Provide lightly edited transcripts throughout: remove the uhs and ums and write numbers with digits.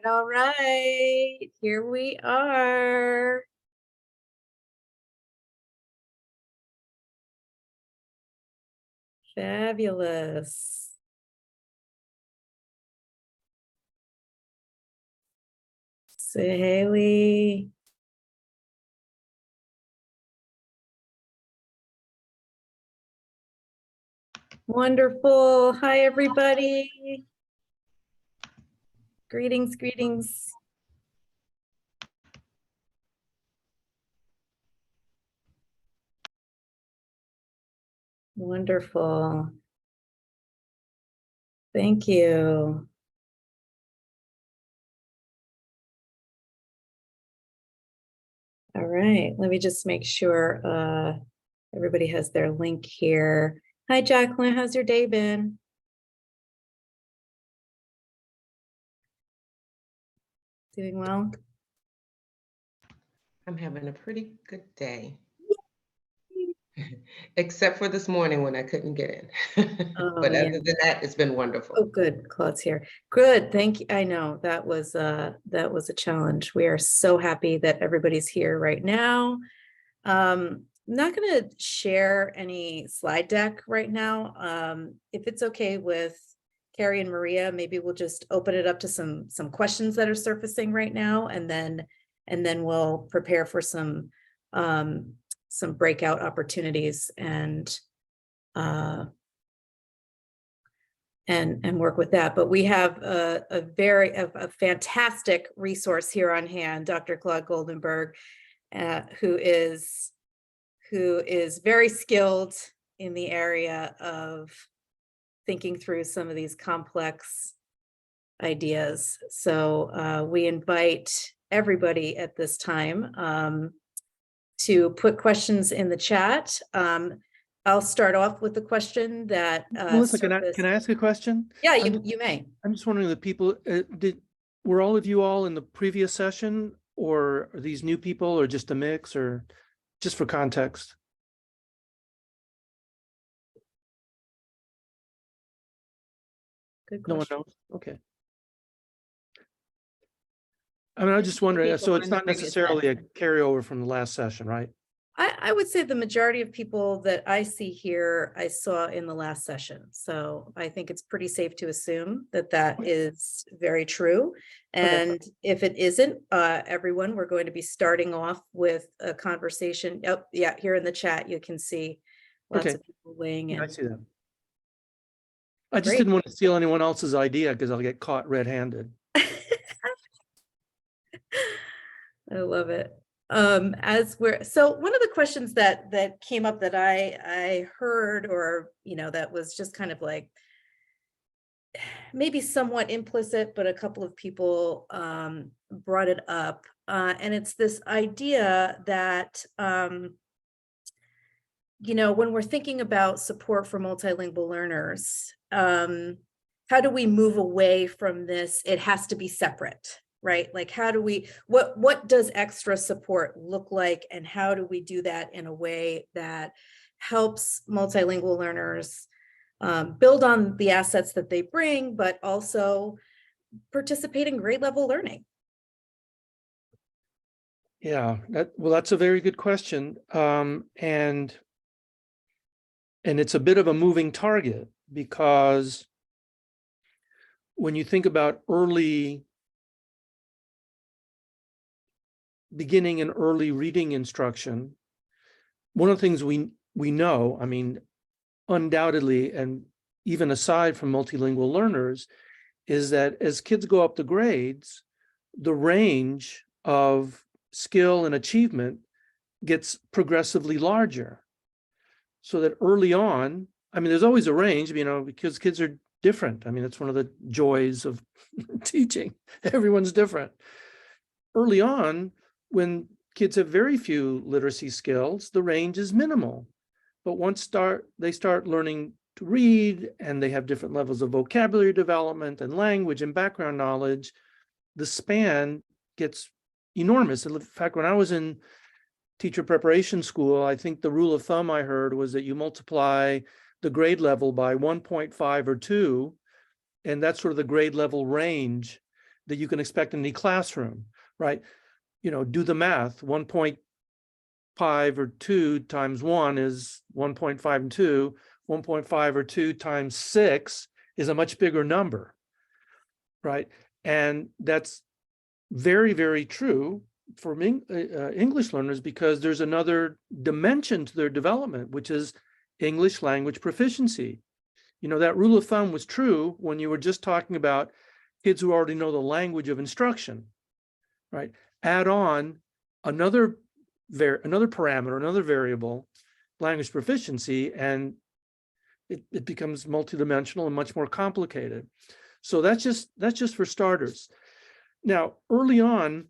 All right. Here we are. Fabulous. Say, Haley. Wonderful. Hi, everybody. Greetings, greetings. Wonderful. Thank you. All right, let me just make sure everybody has their link here. Hi, Jacqueline, how's your day been? Doing well? I'm having a pretty good day. Except for this morning when I couldn't get in. But yeah. other than that, it's been wonderful. Oh, good. Claude's here. Good. Thank you. I know that was a challenge. We are so happy that everybody's here right now. I'm not going to share any slide deck right now. If it's okay with Carrie and Maria, maybe we'll just open it up to some questions that are surfacing right now, and then we'll prepare for some breakout opportunities and work with that. But we have a fantastic resource here on hand, Dr. Claude Goldenberg, who is very skilled in the area of thinking through some of these complex ideas. So we invite everybody at this time to put questions in the chat. I'll start off with the question that Melissa, can I ask a question? Yeah, you may. I'm just wondering, the people, were all of you all in the previous session, or are these new people, or just a mix, or just for context? Good question. No one knows? Okay. I mean, I was just wondering, so it's not necessarily a carryover from the last session, right? I would say the majority of people that I see here, I saw in the last session. So I think it's pretty safe to assume that is very true. And if it isn't, everyone, we're going to be starting off with a conversation. Oh, yeah, here in the chat, you can see lots of people weighing in. Yeah, I see that. I just didn't want to steal anyone else's idea because I'll get caught red-handed. I love it. So one of the questions that came up that I heard, or that was just kind of like maybe somewhat implicit, but a couple of people brought it up, and it's this idea that when we're thinking about support for multilingual learners, how do we move away from this? It has to be separate. Right? Like, how do we, what does extra support look like? And how do we do that in a way that helps multilingual learners build on the assets that they bring, but also participate in grade level learning? Yeah, that's a very good question. And it's a bit of a moving target, because when you think about beginning and early reading instruction, one of the things we know, I mean, undoubtedly, and even aside from multilingual learners, is that as kids go up the grades, the range of skill and achievement gets progressively larger. So that early on, I mean, there's always a range, because kids are different. I mean, it's one of the joys of teaching. Everyone's different. Early on, when kids have very few literacy skills, the range is minimal. But once they start learning to read, and they have different levels of vocabulary development and language and background knowledge, the span gets enormous. In fact, when I was in teacher preparation school, I think the rule of thumb I heard was that you multiply the grade level by 1.5 or 2, and that's sort of the grade level range that you can expect in any classroom, right? You know, do the math. 1.5 or 2 times 1 is 1.5 and 2. 1.5 or 2 times 6 is a much bigger number, right? And that's very, very true for English learners, because there's another dimension to their development, which is English language proficiency. You know, that rule of thumb was true when you were just talking about kids who already know the language of instruction, right? Add on another parameter, another variable, language proficiency, and it becomes multidimensional and much more complicated. So that's just for starters. Now, early on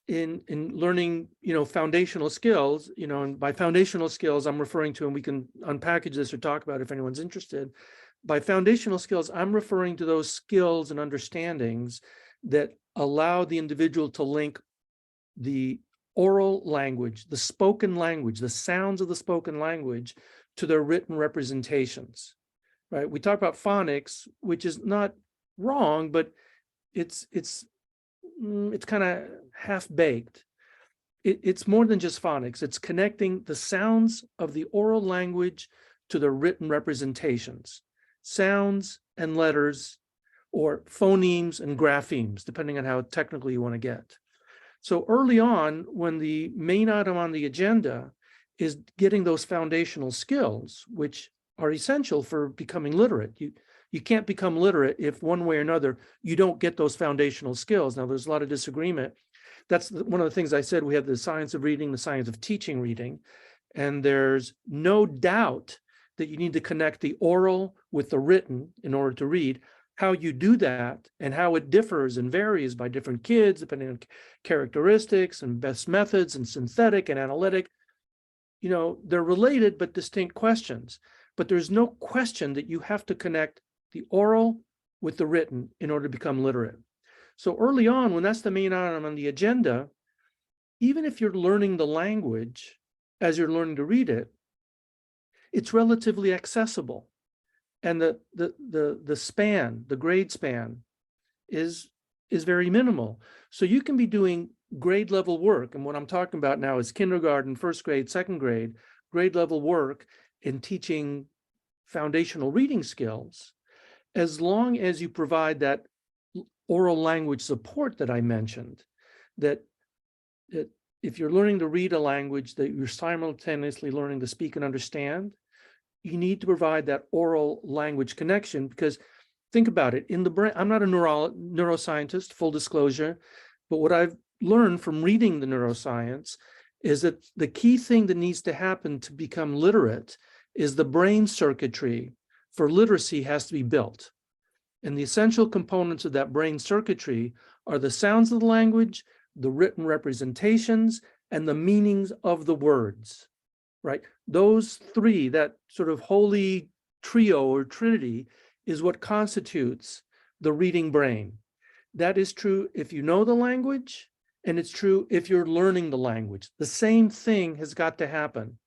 in learning, you know, foundational skills, you know, and by foundational skills, I'm referring to, and we can unpackage this or talk about it if anyone's interested. By foundational skills, I'm referring to those skills and understandings that allow the individual to link the oral language, the spoken language, the sounds of the spoken language to their written representations, right? We talk about phonics, which is not wrong, but it's kind of half-baked. It's more than just phonics. It's connecting the sounds of the oral language to the written representations, sounds and letters, or phonemes and graphemes, depending on how technical you want to get. So early on, when the main item on the agenda is getting those foundational skills, which are essential for becoming literate. You can't become literate if one way or another you don't get those foundational skills. Now, there's a lot of disagreement. That's one of the things I said. We have the science of reading, the science of teaching reading, and there's no doubt that you need to connect the oral with the written in order to read. How you do that and how it differs and varies by different kids, depending on characteristics and best methods and synthetic and analytic, you know, they're related but distinct questions. But there's no question that you have to connect the oral with the written in order to become literate. So early on, when that's the main item on the agenda, even if you're learning the language as you're learning to read it, it's relatively accessible. And the span, the grade span is very minimal. So you can be doing grade level work. And what I'm talking about now is kindergarten, first grade, second grade level work in teaching foundational reading skills, as long as you provide that oral language support that I mentioned, that if you're learning to read a language that you're simultaneously learning to speak and understand, you need to provide that oral language connection. Because think about it, in the brain, I'm not a neuroscientist, full disclosure, but what I've learned from reading the neuroscience is that the key thing that needs to happen to become literate is the brain circuitry for literacy has to be built. And the essential components of that brain circuitry are the sounds of the language, the written representations, and the meanings of the words, right? Those three, that sort of holy trio or trinity, is what constitutes the reading brain. That is true if you know the language, and it's true if you're learning the language. The same thing has got to happen.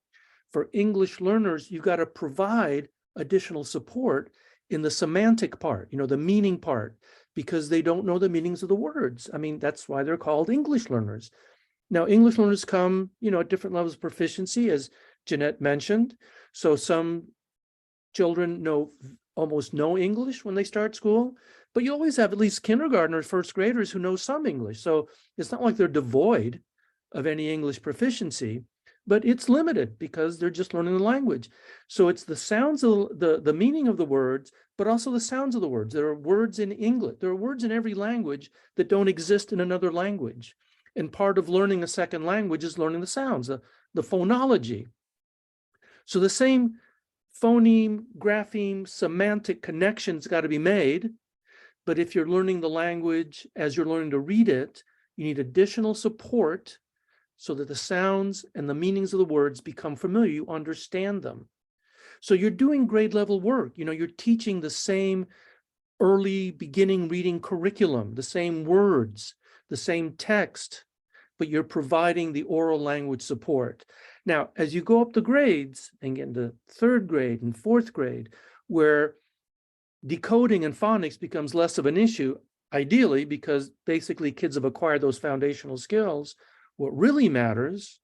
For English learners, you've got to provide additional support in the semantic part, you know, the meaning part, because they don't know the meanings of the words. I mean, that's why they're called English learners. Now, English learners come, you know, at different levels of proficiency, as Jeanette mentioned. So some children know almost no English when they start school, but you always have at least kindergartners, first graders who know some English. So it's not like they're devoid of any English proficiency, but it's limited because they're just learning the language. So it's the sounds of the meaning of the words, but also the sounds of the words. There are words in English. There are words in every language that don't exist in another language. And part of learning a second language is learning the sounds, the phonology. So the same phoneme, grapheme, semantic connections got to be made. But if you're learning the language as you're learning to read it, you need additional support so that the sounds and the meanings of the words become familiar, you understand them. So you're doing grade level work. You know, you're teaching the same early beginning reading curriculum, the same words, the same text, but you're providing the oral language support. Now, as you go up the grades and get into third grade and fourth grade, where decoding and phonics becomes less of an issue, ideally, because basically kids have acquired those foundational skills. What really matters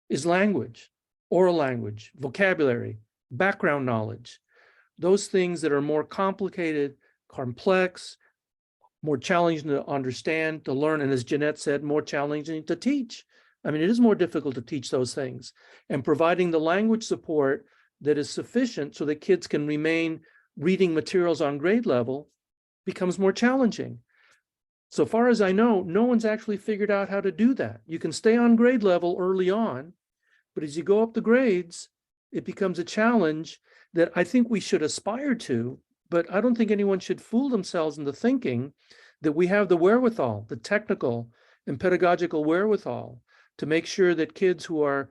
is language, oral language, vocabulary, background knowledge, those things that are more complicated, complex, more challenging to understand, to learn, and as Jeanette said, more challenging to teach. I mean, it is more difficult to teach those things, and providing the language support that is sufficient so that kids can remain reading materials on grade level becomes more challenging. So far as I know, no one's actually figured out how to do that. You can stay on grade level early on, but as you go up the grades, it becomes a challenge that I think we should aspire to, but I don't think anyone should fool themselves into thinking that we have the wherewithal, the technical and pedagogical wherewithal to make sure that kids who are,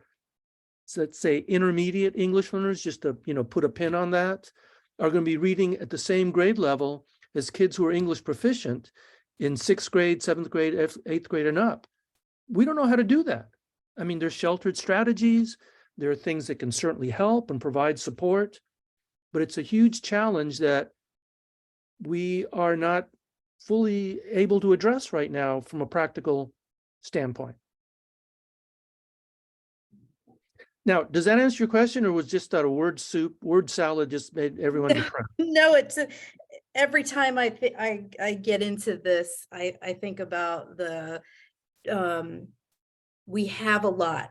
let's say, intermediate English learners, just to put a pin on that, are going to be reading at the same grade level as kids who are English proficient in 6th grade, 7th grade, 8th grade and up. We don't know how to do that. I mean, there's sheltered strategies. There are things that can certainly help and provide support, but it's a huge challenge that we are not fully able to address right now from a practical standpoint. Now, does that answer your question, or was just that a word salad just made everyone depressed? No, it's every time I get into this, I think about the we have a lot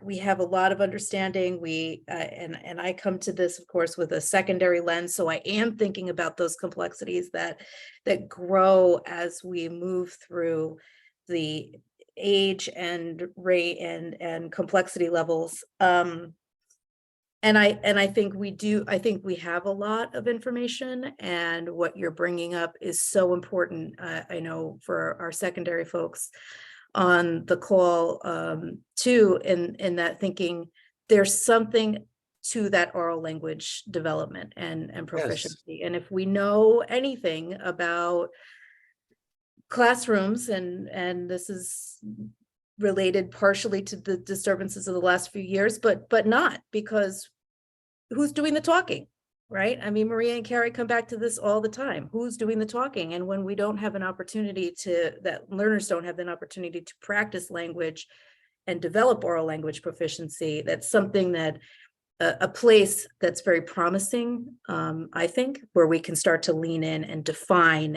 of understanding. And I come to this, of course, with a secondary lens, so I am thinking about those complexities that grow as we move through the age and rate and complexity levels. And I think we have a lot of information, and what you're bringing up is so important. I know for our secondary folks on the call too, in that thinking, there's something to that oral language development and proficiency. Yes. And if we know anything about classrooms, and this is related partially to the disturbances of the last few years, but not, because who's doing the talking, right? I mean, Maria and Carrie come back to this all the time. Who's doing the talking? And when we don't have an opportunity that learners don't have an opportunity to practice language and develop oral language proficiency, that's something that a place that's very promising, I think, where we can start to lean in and define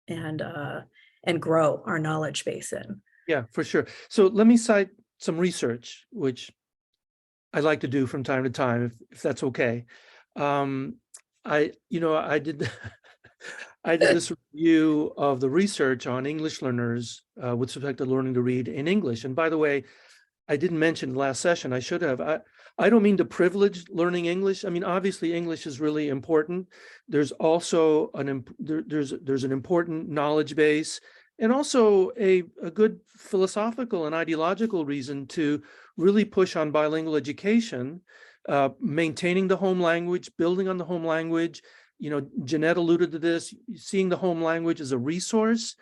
and grow our knowledge base in. Yeah, for sure. So let me cite some research, which I like to do from time to time, if that's okay. I did I did this review of the research on English learners with respect to learning to read in English. And by the way, I didn't mention the last session. I should have. I don't mean to privilege learning English. I mean, obviously, English is really important. There's also there's an important knowledge base, and also a good philosophical and ideological reason to really push on bilingual education, maintaining the home language, building on the home language. Jeanette alluded to this, seeing the home language as a resource.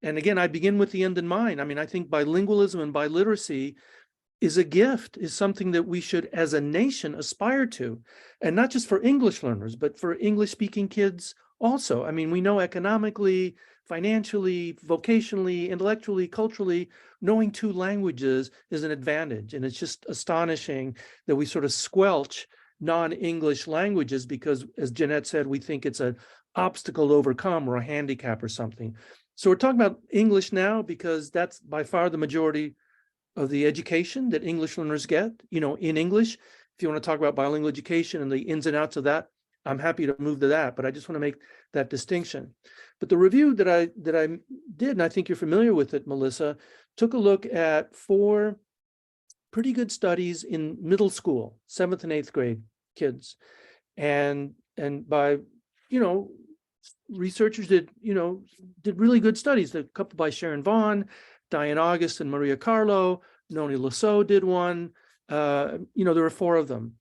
And again, I begin with the end in mind. I mean, I think bilingualism and biliteracy is a gift, is something that we should, as a nation, aspire to. And not just for English learners, but for English-speaking kids also. I mean, we know economically, financially, vocationally, intellectually, culturally, knowing 2 languages is an advantage. And it's just astonishing that we sort of squelch non-English languages because, as Jeanette said, we think it's an obstacle to overcome or a handicap or something. So we're talking about English now because that's by far the majority of the education that English learners get, in English. If you want to talk about bilingual education and the ins and outs of that, I'm happy to move to that, but I just want to make that distinction. But the review that I did, and I think you're familiar with it, Melissa, took a look at 4 pretty good studies in middle school, 7th and 8th grade kids. And by, researchers did really good studies. A couple by Sharon Vaughn, Diane August, and Maria Carlo. Noni Lasso did one. There were 4 of them.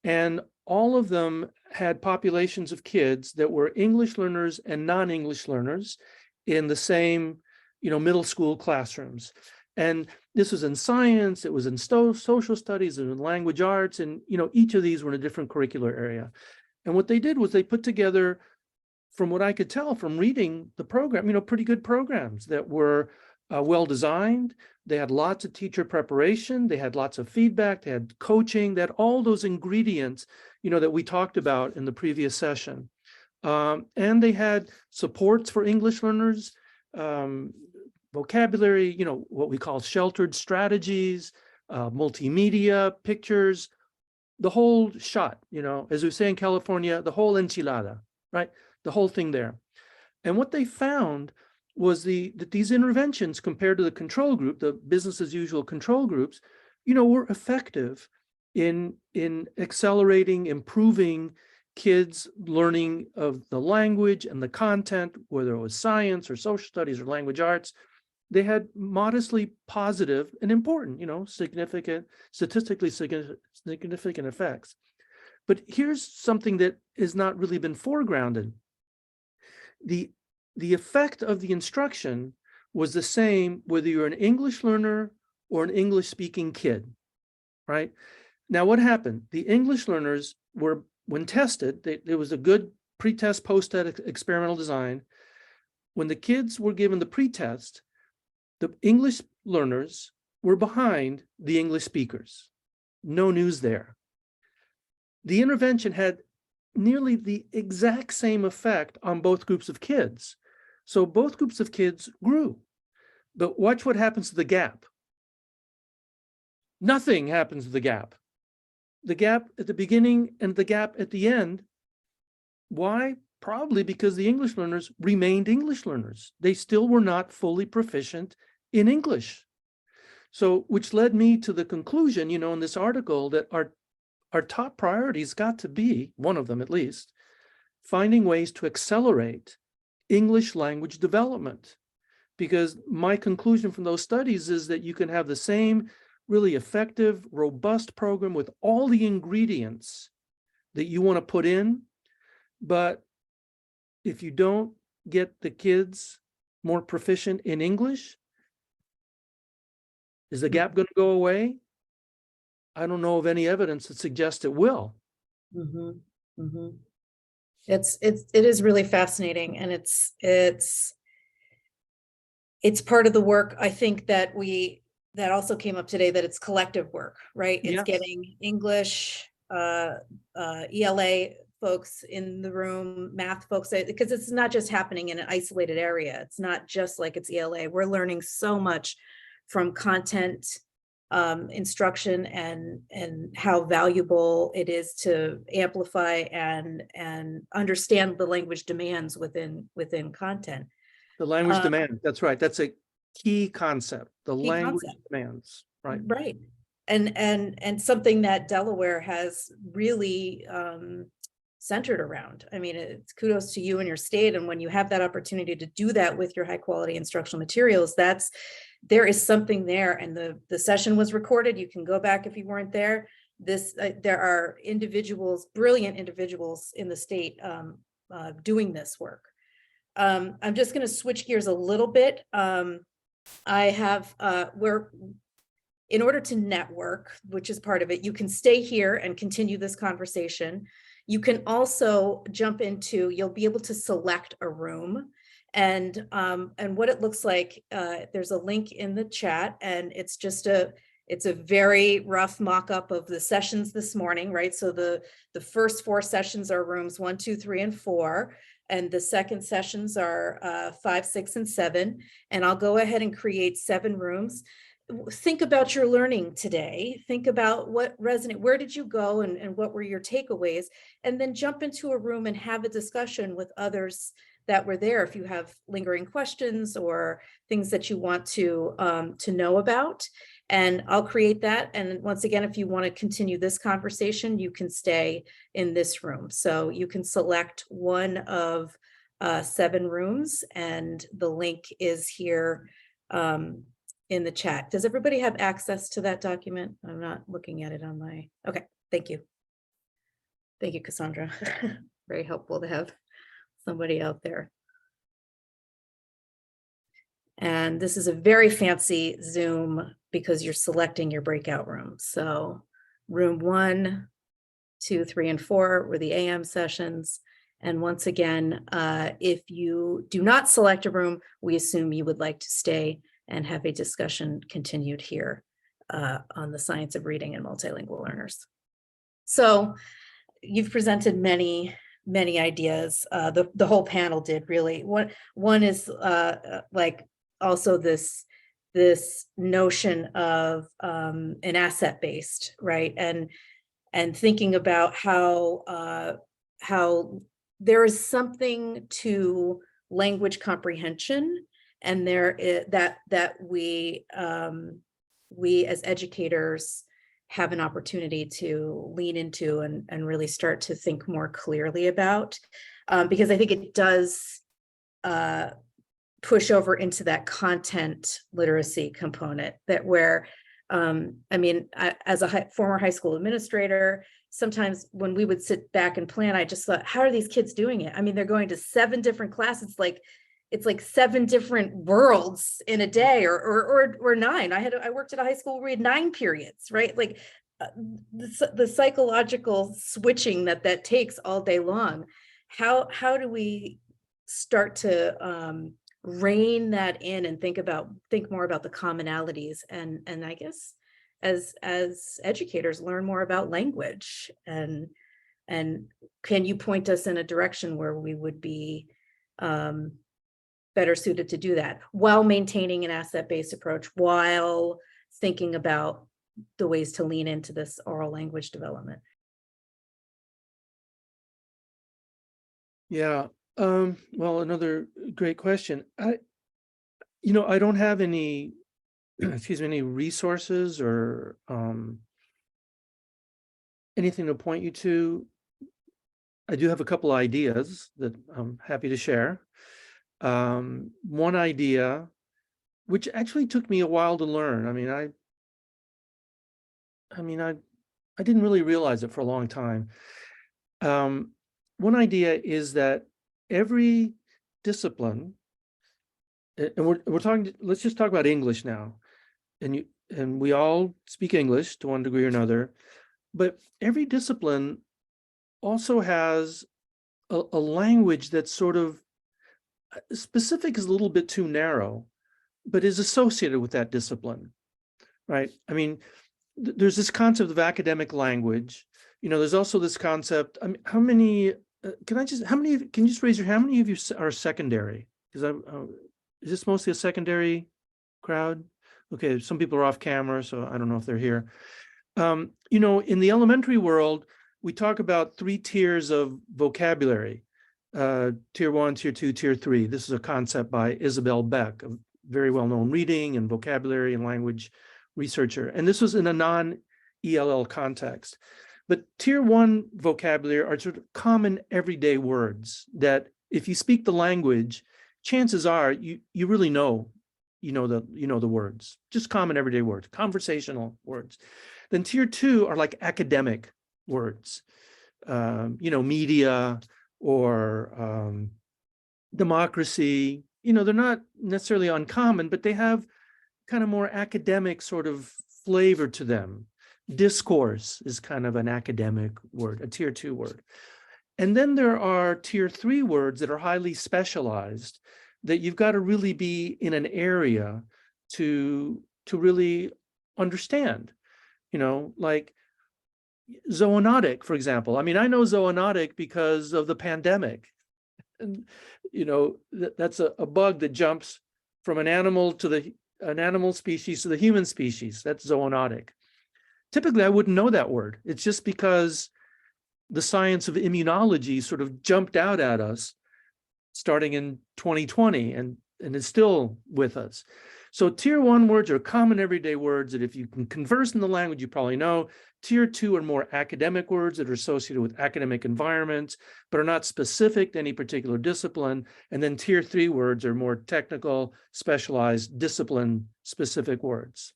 And all of them had populations of kids that were English learners and non-English learners in the same, middle school classrooms. And this was in science, it was in social studies, and in language arts, and each of these were in a different curricular area. And what they did was they put together from what I could tell from reading the program, pretty good programs that were well designed. They had lots of teacher preparation. They had lots of feedback. They had coaching. They had all those ingredients, that we talked about in the previous session. And they had supports for English learners, vocabulary, what we call sheltered strategies, multimedia, pictures, the whole shot, as we say in California, the whole enchilada, right? The whole thing there. And what they found was that these interventions compared to the control group, the business as usual control groups, were effective in accelerating, improving kids' learning of the language and the content, whether it was science or social studies or language arts. They had modestly positive and important, significant, statistically significant effects. But here's something that has not really been foregrounded. The effect of the instruction was the same whether you're an English learner or an English-speaking kid, right? Now, what happened? The English learners were, when tested, there was a good pre-test, post-test experimental design. When the kids were given the pre-test, the English learners were behind the English speakers. No news there. The intervention had nearly the exact same effect on both groups of kids. So both groups of kids grew. But watch what happens to the gap. Nothing happens to the gap. The gap at the beginning and the gap at the end. Why? Probably because the English learners remained English learners. They still were not fully proficient in English. So, which led me to the conclusion, in this article that our top priority's got to be, one of them at least, finding ways to accelerate English language development. Because my conclusion from those studies is that you can have the same really effective, robust program with all the ingredients that you want to put in, but if you don't get the kids more proficient in English, is the gap going to go away? I don't know of any evidence that suggests it will. Mm-hmm. Mm-hmm. It is really fascinating, and it's part of the work, I think, that also came up today, that it's collective work, right? It's Yes. getting English, ELA folks in the room, math folks, because it's not just happening in an isolated area. It's not just like it's ELA. We're learning so much from content instruction and how valuable it is to amplify and understand the language demands within content. The language demand, that's right. That's a key concept. The language demands, right? Right. And something that Delaware has really centered around. I mean, it's kudos to you and your state. And when you have that opportunity to do that with your high quality instructional materials, there is something there. And the session was recorded. You can go back if you weren't there. There are individuals, brilliant individuals in the state doing this work. I'm just going to switch gears a little bit. In order to network, which is part of it, you can stay here and continue this conversation. You can also jump into, you'll be able to select a room, and what it looks like, there's a link in the chat, and it's a very rough mock-up of the sessions this morning, right? So the first 4 sessions are rooms 1, 2, 3, and 4. And the second sessions are 5, 6, and 7. And I'll go ahead and create 7 rooms. Think about your learning today. Think about what resonated. Where did you go and what were your takeaways? And then jump into a room and have a discussion with others that were there if you have lingering questions or things that you want to know about. And I'll create that. And once again, if you want to continue this conversation, you can stay in this room. So you can select one of 7 rooms, and the link is here in the chat. Does everybody have access to that document? I'm not looking at it on my, okay, thank you. Thank you, Cassandra. Very helpful to have somebody out there. And this is a very fancy Zoom because you're selecting your breakout room. So room 1, 2, 3, and 4 were the AM sessions. And once again, if you do not select a room, we assume you would like to stay and have a discussion continued here on the science of reading and multilingual learners. So you've presented many ideas. The whole panel did really. One is like also this notion of an asset-based, right? And thinking about how there is something to language comprehension, and that we as educators have an opportunity to lean into and really start to think more clearly about, because I think it does push over into that content literacy component that where, I mean, as a former high school administrator, sometimes when we would sit back and plan, I just thought, how are these kids doing it? I mean, they're going to 7 different classes, it's like 7 different worlds in a day, or 9. I worked at a high school where we had 9 periods, right? Like the psychological switching that takes all day long. How do we start to rein that in and think more about the commonalities, and I guess as educators learn more about language, and can you point us in a direction where we would be better suited to do that while maintaining an asset-based approach, while thinking about the ways to lean into this oral language development? Yeah. Well, another great question. I don't have any, excuse me, any resources or anything to point you to. I do have a couple ideas that I'm happy to share. One idea, which actually took me a while to learn. I didn't really realize it for a long time. One idea is that every discipline, and we're talking, let's just talk about English now. And we all speak English to one degree or another, but every discipline also has a language that's sort of specific, is a little bit too narrow, but is associated with that discipline, right? I mean, there's this concept of academic language. There's also this concept. I mean, how many? Can you just raise your hand? How many of you are secondary? Because is this mostly a secondary crowd? Okay, some people are off camera, so I don't know if they're here. In the elementary world, we talk about 3 tiers of vocabulary: tier 1, tier 2, tier 3. This is a concept by Isabel Beck, a very well-known reading and vocabulary and language researcher. And this was in a non-ELL context. But tier 1 vocabulary are sort of common everyday words that if you speak the language, chances are you really know, the words, just common everyday words, conversational words. Then tier 2 are like academic words, media or democracy. They're not necessarily uncommon, but they have kind of more academic sort of flavor to them. Discourse is kind of an academic word, a tier 2 word. And then there are tier 3 words that are highly specialized, that you've got to really be in an area to really understand, like zoonotic, for example. I mean, I know zoonotic because of the pandemic. And, that's a bug that jumps from an animal species to the human species. That's zoonotic. Typically, I wouldn't know that word. It's just because the science of immunology sort of jumped out at us starting in 2020 and is still with us. So tier 1 words are common everyday words that if you can converse in the language, you probably know. Tier 2 are more academic words that are associated with academic environments, but are not specific to any particular discipline. And then tier 3 words are more technical, specialized, discipline-specific words.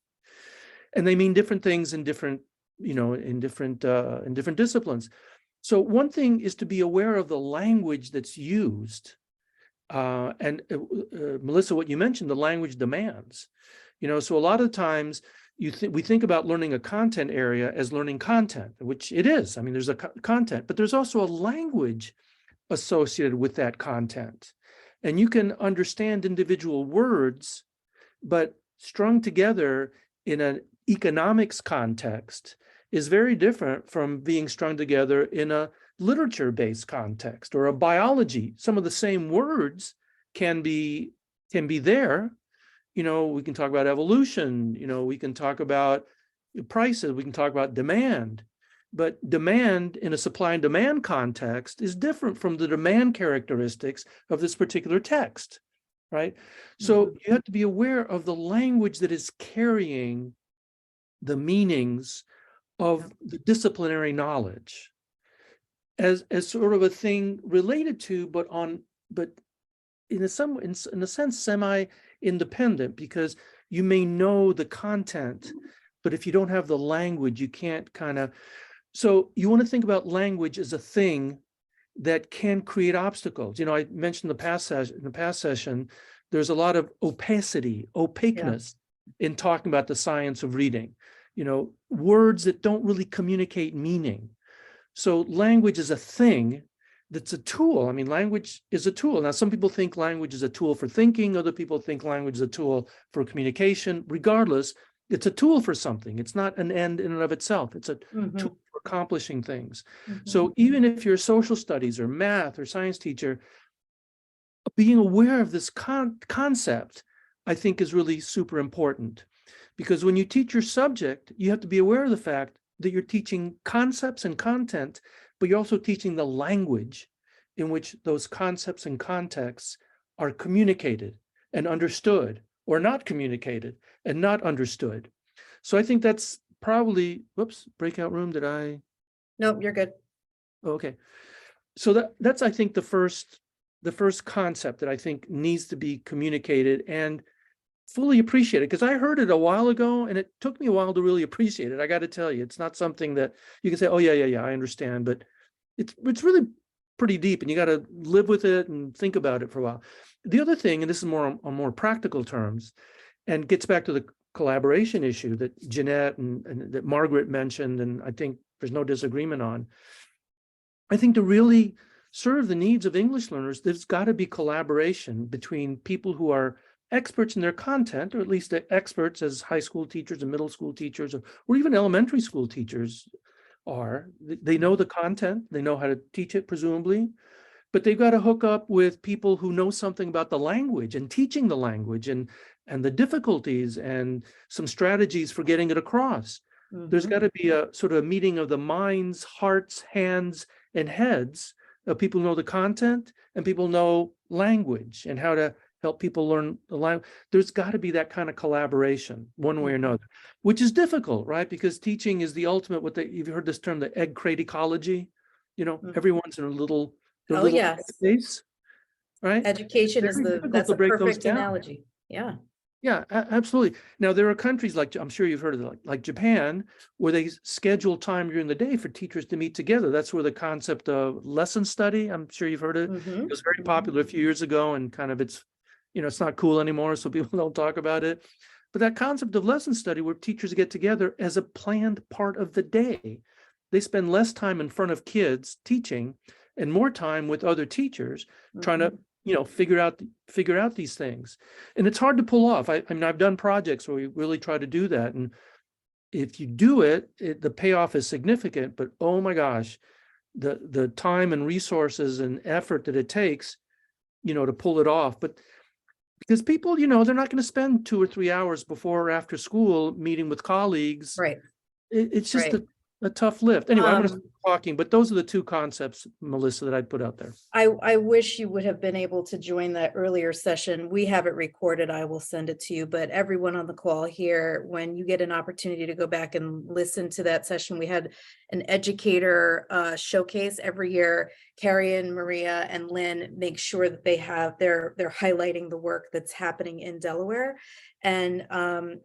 And they mean different things in different disciplines. So one thing is to be aware of the language that's used. Melissa, what you mentioned, the language demands. So a lot of times we think about learning a content area as learning content, which it is. I mean, there's a content, but there's also a language associated with that content. And you can understand individual words, but strung together in an economics context is very different from being strung together in a literature-based context or a biology. Some of the same words can be there. You know, we can talk about evolution, you know, we can talk about prices, we can talk about demand. But demand in a supply and demand context is different from the demand characteristics of this particular text, right? So you have to be aware of the language that is carrying the meanings of the disciplinary knowledge as sort of a thing related to, but in a sense, semi-independent, because you may know the content, but if you don't have the language, you can't kind of. So you want to think about language as a thing that can create obstacles. You know, I mentioned in the past session, there's a lot of opaqueness in talking about the science of reading. You know, words that don't really communicate meaning. So language is a thing that's a tool. I mean, language is a tool. Now, some people think language is a tool for thinking. Other people think language is a tool for communication. Regardless, it's a tool for something. It's not an end in and of itself. It's a tool for accomplishing things. So even if you're a social studies or math or science teacher, being aware of this concept, I think, is really super important. Because when you teach your subject, you have to be aware of the fact that you're teaching concepts and content, but you're also teaching the language in which those concepts and contexts are communicated and understood, or not communicated and not understood. So I think that's probably, whoops, breakout room, did I? Nope, you're good. Okay. So that's, I think, the first concept that I think needs to be communicated and fully appreciated, because I heard it a while ago and it took me a while to really appreciate it. I got to tell you, it's not something that you can say, oh yeah, I understand, but it's really pretty deep and you got to live with it and think about it for a while. The other thing, and this is more on more practical terms, and gets back to the collaboration issue that Jeanette and that Margaret mentioned, and I think there's no disagreement on. I think to really serve the needs of English learners, there's got to be collaboration between people who are experts in their content, or at least the experts as high school teachers and middle school teachers, or even elementary school teachers are. They know the content, they know how to teach it, presumably, but they've got to hook up with people who know something about the language and teaching the language and the difficulties and some strategies for getting it across. There's got to be a sort of meeting of the minds, hearts, hands, and heads of people who know the content and people know language and how to help people learn the language. There's got to be that kind of collaboration one way or another, which is difficult, right? Because teaching is the ultimate, you've heard this term, the egg crate ecology. You know, everyone's in a little space, right? Education is that's a perfect analogy. Yeah. Yeah, absolutely. Now, there are countries like, I'm sure you've heard of it, like Japan, where they schedule time during the day for teachers to meet together. That's where the concept of lesson study, I'm sure you've heard of it. It was very popular a few years ago, and kind of it's not cool anymore, so people don't talk about it. But that concept of lesson study, where teachers get together as a planned part of the day, they spend less time in front of kids teaching and more time with other teachers trying to figure out these things. And it's hard to pull off. I mean, I've done projects where we really try to do that, and if you do it, the payoff is significant, but oh my gosh, the time and resources and effort that it takes to pull it off. But because people, they're not going to spend 2 or 3 hours before or after school meeting with colleagues. Right. It's just a tough lift. Anyway, I'm going to stop talking, but those are the two concepts, Melissa, that I'd put out there. I wish you would have been able to join that earlier session. We have it recorded. I will send it to you, but everyone on the call here, when you get an opportunity to go back and listen to that session, we had an educator showcase every year. Carrie and Maria and Lynn make sure that they're highlighting the work that's happening in Delaware. And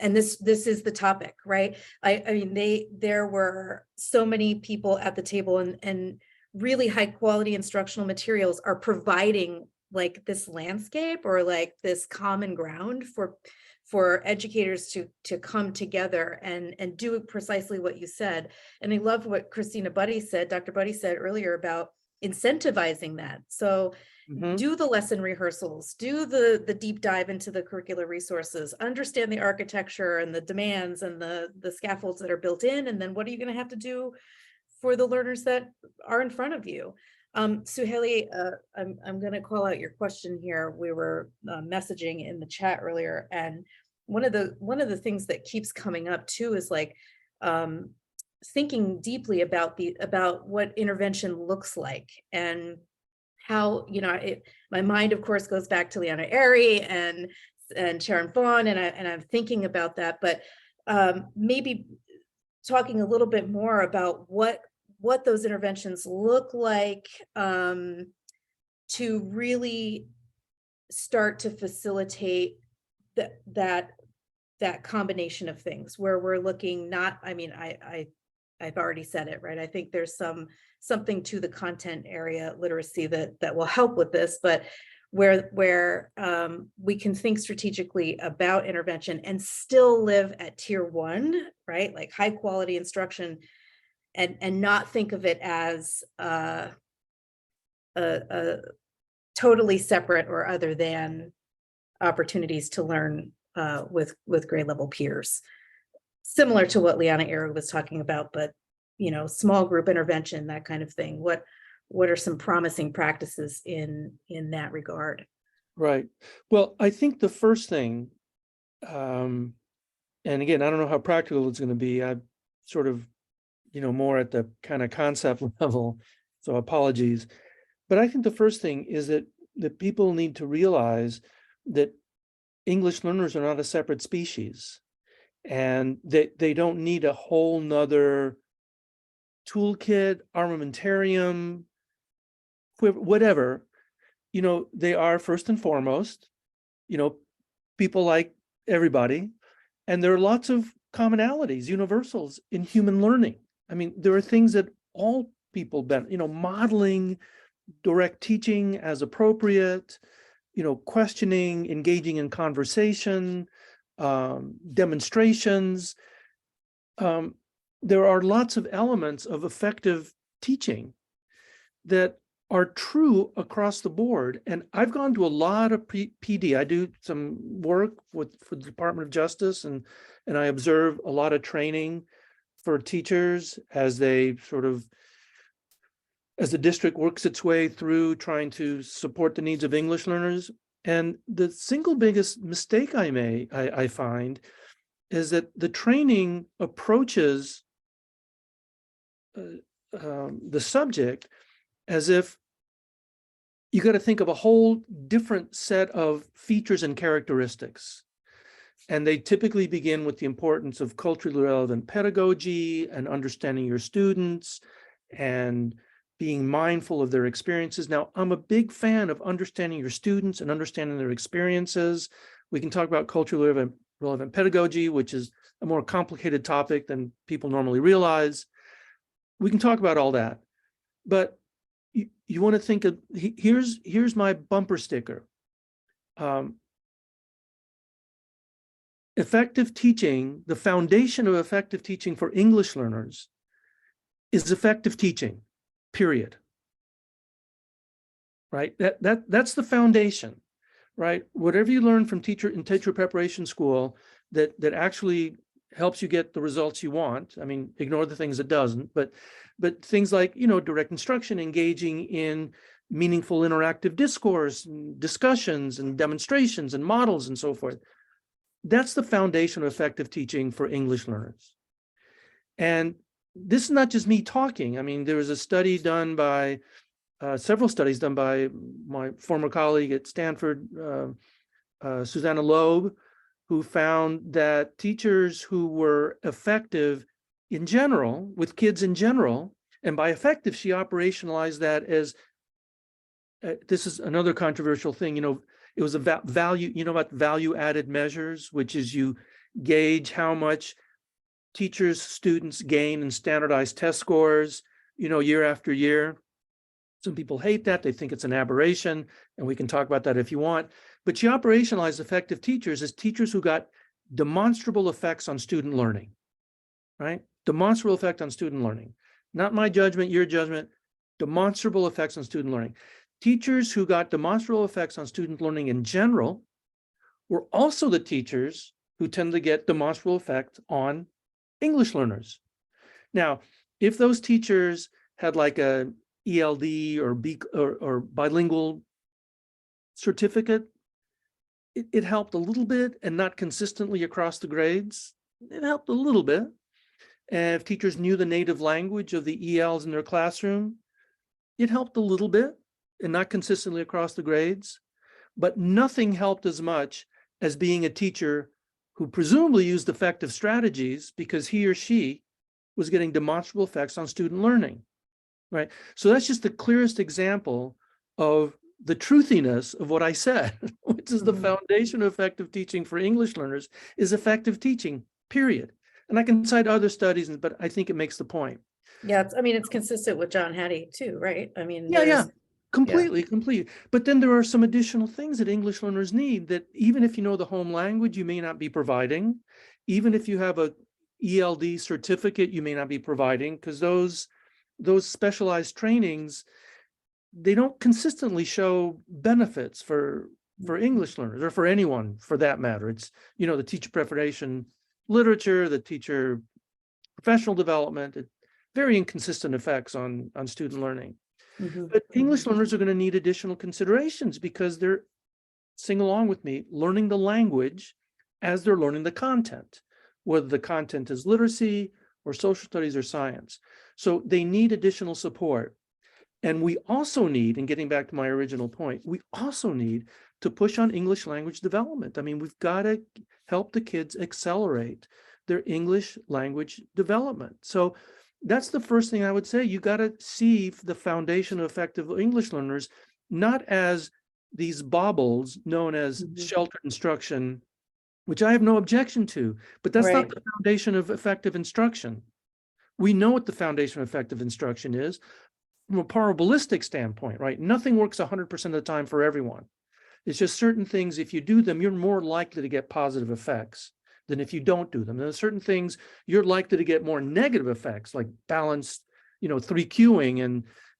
this is the topic, right? I mean, there were so many people at the table, and really high quality instructional materials are providing like this landscape or like this common ground for educators to come together and do precisely what you said. And I love what Dr. Buddy said earlier about incentivizing that. So Mhm. do the lesson rehearsals, do the deep dive into the curricular resources, understand the architecture and the demands and the scaffolds that are built in, and then what are you going to have to do for the learners that are in front of you. Suhaili, I'm going to call out your question here. We were messaging in the chat earlier, and one of the things that keeps coming up too is like thinking deeply about what intervention looks like, and how, you know, my mind of course goes back to Leanna Airy and Sharon Fawn, and I'm thinking about that, but maybe talking a little bit more about what those interventions look like to really start to facilitate that combination of things, where we're looking not, I mean, I've already said it, right? I think there's something to the content area literacy that will help with this, but where we can think strategically about intervention and still live at tier 1, right? Like high quality instruction, and not think of it as a totally separate or other than opportunities to learn with grade level peers. Similar to what Leanna Airy was talking about, but, you know, small group intervention, that kind of thing. What are some promising practices in that regard? Right. Well, I think the first thing, and again, I don't know how practical it's going to be. I'm sort of, you know, more at the kind of concept level, so apologies. But I think the first thing is that people need to realize that English learners are not a separate species, and that they don't need a whole nother toolkit, armamentarium, whatever. You know, they are first and foremost, you know, people like everybody, and there are lots of commonalities, universals in human learning. I mean, there are things that all people benefit, you know, modeling, direct teaching as appropriate, you know, questioning, engaging in conversation, demonstrations. There are lots of elements of effective teaching that are true across the board. And I've gone to a lot of PD. I do some work for the Department of Justice, and I observe a lot of training for teachers as they sort of, as the district works its way through trying to support the needs of English learners. And the single biggest mistake I find is that the training approaches the subject as if you got to think of a whole different set of features and characteristics. And they typically begin with the importance of culturally relevant pedagogy and understanding your students and being mindful of their experiences. Now, I'm a big fan of understanding your students and understanding their experiences. We can talk about culturally relevant pedagogy, which is a more complicated topic than people normally realize. We can talk about all that, but you want to think of, here's my bumper sticker. Effective teaching, the foundation of effective teaching for English learners is effective teaching, period. Right? That's the foundation, right? Whatever you learn from teacher preparation school that actually helps you get the results you want. I mean, ignore the things it doesn't, but things like, you know, direct instruction, engaging in meaningful interactive discourse, and discussions and demonstrations and models and so forth. That's the foundation of effective teaching for English learners. And this is not just me talking. I mean, there was a study done by, several studies done by my former colleague at Stanford, Susanna Loeb, who found that teachers who were effective in general, with kids in general, and by effective, she operationalized that as, this is another controversial thing, you know, it was about value, you know, about value added measures, which is you gauge how much teachers, students gain in standardized test scores, you know, year after year. Some people hate that. They think it's an aberration, and we can talk about that if you want. But she operationalized effective teachers as teachers who got demonstrable effects on student learning, right? Demonstrable effect on student learning. Not my judgment, your judgment. demonstrable effects on student learning. Teachers who got demonstrable effects on student learning in general were also the teachers who tend to get demonstrable effect on English learners. Now, if those teachers had like a ELD or bilingual certificate, it helped a little bit, and not consistently across the grades. It helped a little bit. And if teachers knew the native language of the ELs in their classroom, it helped a little bit and not consistently across the grades. But nothing helped as much as being a teacher who presumably used effective strategies because he or she was getting demonstrable effects on student learning, right? So that's just the clearest example of the truthiness of what I said, which is the foundation of effective teaching for English learners is effective teaching, period. And I can cite other studies, but I think it makes the point. Yeah, I mean, it's consistent with John Hattie too, right? I mean, Yeah, completely. But then there are some additional things that English learners need that even if you know the home language, you may not be providing. Even if you have a ELD certificate, you may not be providing, because those specialized trainings, they don't consistently show benefits for English learners, or for anyone for that matter. It's, the teacher preparation literature, the teacher professional development, very inconsistent effects on student learning. But English learners are going to need additional considerations because they're, sing along with me, learning the language as they're learning the content, whether the content is literacy or social studies or science. So they need additional support. And we also need, and getting back to my original point, we also need to push on English language development. I mean, we've got to help the kids accelerate their English language development. So that's the first thing I would say. You got to see the foundation of effective English learners, not as these baubles known as sheltered instruction, which I have no objection to, but that's not the foundation of effective instruction. We know what the foundation of effective instruction is from a probabilistic standpoint, right? Nothing works 100% of the time for everyone. It's just certain things, if you do them, you're more likely to get positive effects than if you don't do them. There's certain things you're likely to get more negative effects, like balanced, 3Qing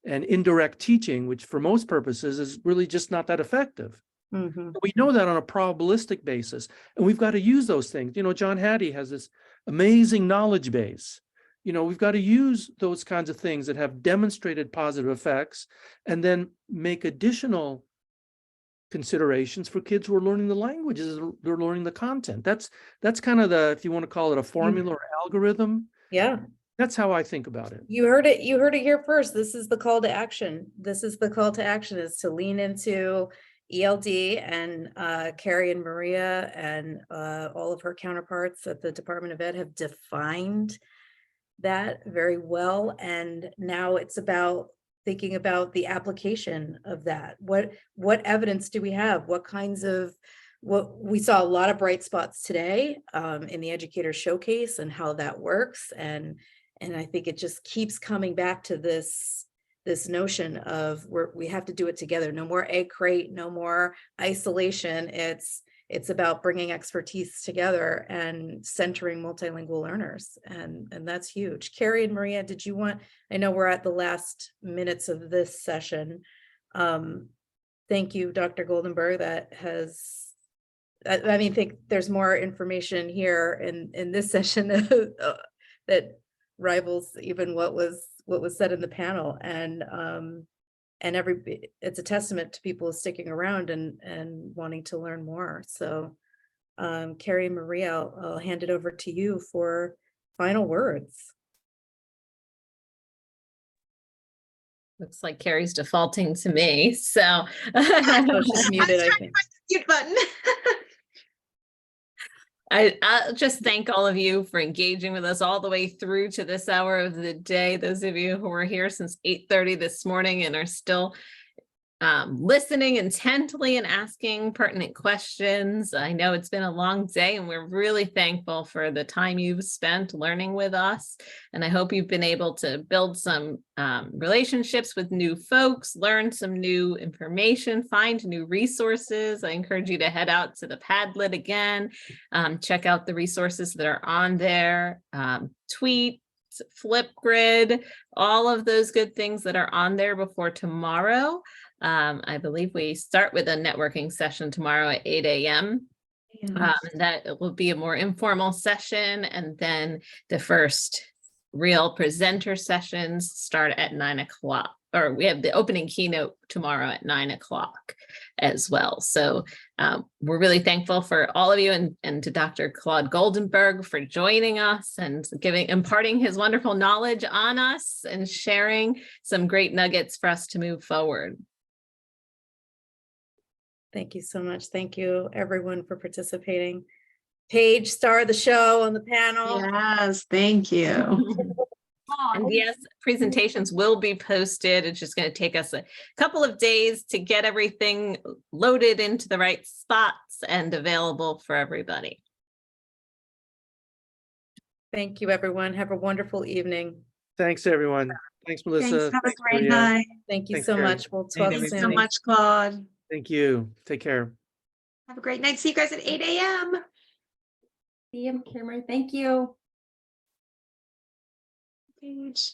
and indirect teaching, which for most purposes is really just not that effective. We know that on a probabilistic basis, and we've got to use those things. John Hattie has this amazing knowledge base. We've got to use those kinds of things that have demonstrated positive effects and then make additional considerations for kids who are learning the languages, they're learning the content. That's kind of the, if you want to call it a formula or algorithm. Yeah. That's how I think about it. You heard it here first. This is the call to action. This is the call to action, is to lean into ELD, and Carrie and Maria and all of her counterparts at the Department of Ed have defined that very well. And now it's about thinking about the application of that. What evidence do we have? What we saw a lot of bright spots today in the Educator Showcase and how that works. And I think it just keeps coming back to this notion of we have to do it together. No more egg crate, no more isolation. It's about bringing expertise together and centering multilingual learners. And that's huge. Carrie and Maria, I know we're at the last minutes of this session. Thank you, Dr. Goldenberg. I think there's more information here in this session that rivals even what was said in the panel. And it's a testament to people sticking around and wanting to learn more. So Carrie and Maria, I'll hand it over to you for final words. Looks like Carrie's defaulting to me, so She's muted, I think. Mute button. I'll just thank all of you for engaging with us all the way through to this hour of the day. Those of you who were here since 8:30 this morning and are still listening intently and asking pertinent questions. I know it's been a long day, and we're really thankful for the time you've spent learning with us. And I hope you've been able to build some relationships with new folks, learn some new information, find new resources. I encourage you to head out to the Padlet again, check out the resources that are on there, tweet, lists, Flipgrid, all of those good things that are on there before tomorrow. I believe we start with a networking session tomorrow at 8 a.m. That will be a more informal session, and then the first real presenter sessions start at 9 o'clock, or we have the opening keynote tomorrow at 9 o'clock as well. So we're really thankful for all of you, and to Dr. Claude Goldenberg for joining us and imparting his wonderful knowledge on us and sharing some great nuggets for us to move forward. Thank you so much. Thank you, everyone, for participating. Paige, star of the show on the panel. Yes, thank you. And yes, presentations will be posted. It's just going to take us a couple of days to get everything loaded into the right spots and available for everybody. Thank you, everyone. Have a wonderful evening. Thanks, everyone. Thanks, Melissa. Thanks. Have a Thanks, great Maria. night. Thank you Thanks, so Karen. much. We'll talk Thanks soon. so much, Claude. Thank you. Take care. Have a great night. See you guys at 8 a.m. See you, Kimmer. Thank you. Paige.